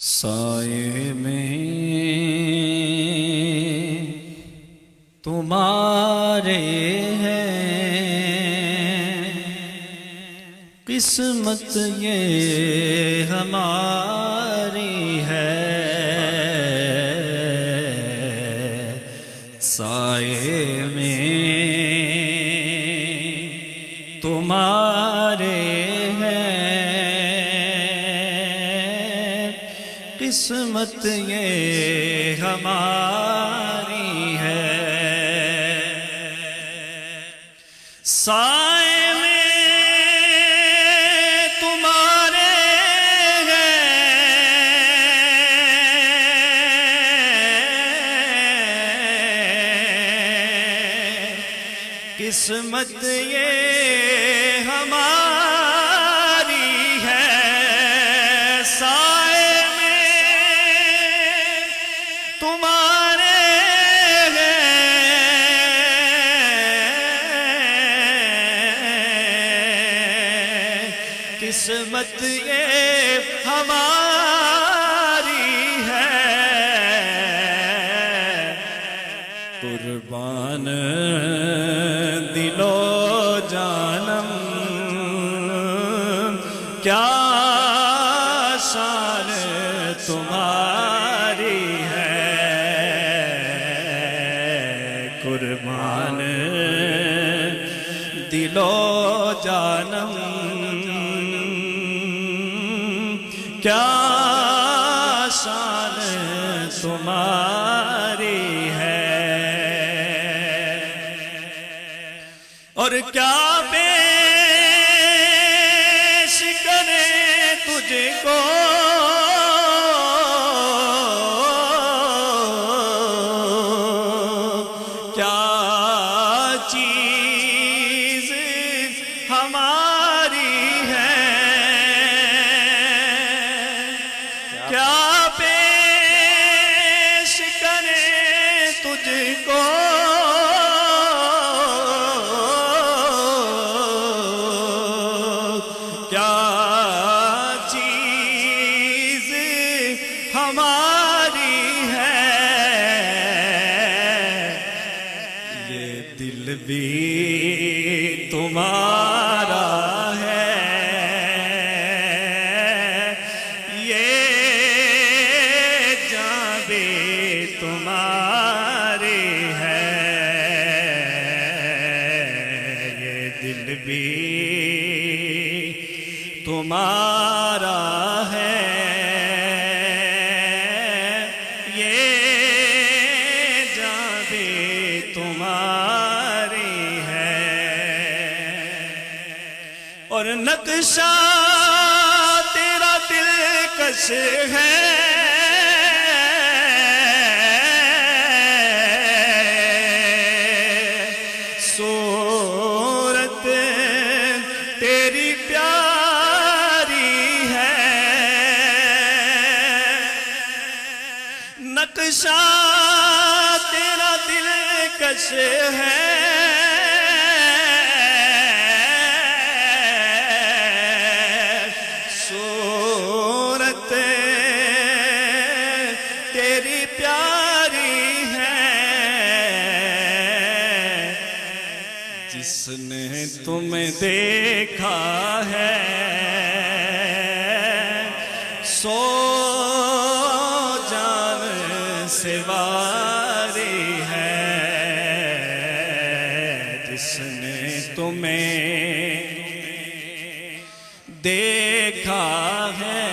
साये में तुम्हारे हैं, किस्मत ये हमारी है। साये में तुम्हारे किस्मत ये हमारी है। साए में तुम्हारे हैं, किस्मत ये हमारी है। साए तुम्हारे किस्मत ये हमारी है। कुर्बान दिलो जानम क्या शान तुम्हारी है। कुर्बान दिलो जानम क्या शान तुम्हारी है। और क्या पेश करें तुझको चीज हमारी है। क्या पेश करें तुझको क्या चीज हमारी है। ये दिल भी तुम्हारा है, ये जान भी तुम्हारी है। ये दिल भी तुम्हारा है, ये जान भी तुम्हारी है। और नक्शा तेरा दिलकश है, सूरत तेरी प्यारी है। नक्शा तेरा दिलकश है, सूरत तेरी प्यारी है। जिसने तुम्हें देखा है सो जान से वारी है। जिसने तुम्हें देखा है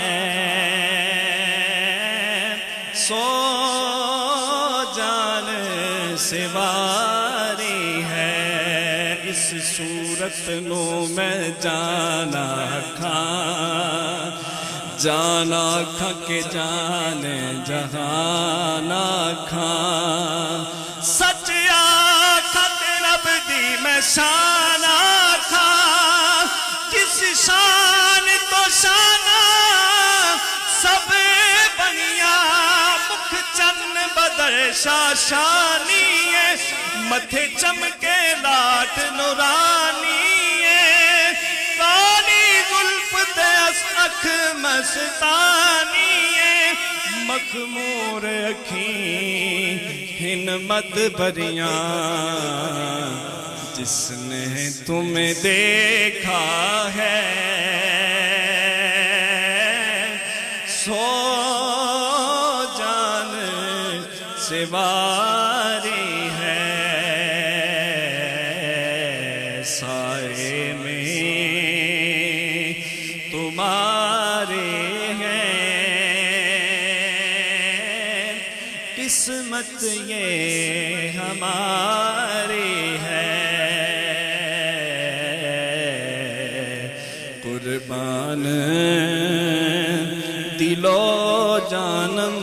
सो जान से वारी है। इस सूरत नो मैं जाना खा के जाने जहाना खा। सच आखा रब दी मैं शाना खा, जिस शान तो शाना सब बनिया। मुख चन्न बदर शाशानी है, मथे चमके लाट नुरानी है। काली जुल्फ दे अख मस्तानी है, मखमूर अखीं हिम्मत भरियां जिसने तुम्हें देखा है सो जान से वारी है साए में तुम्हारे किस्मत ये हमारी है कुर्बान दिलो जानम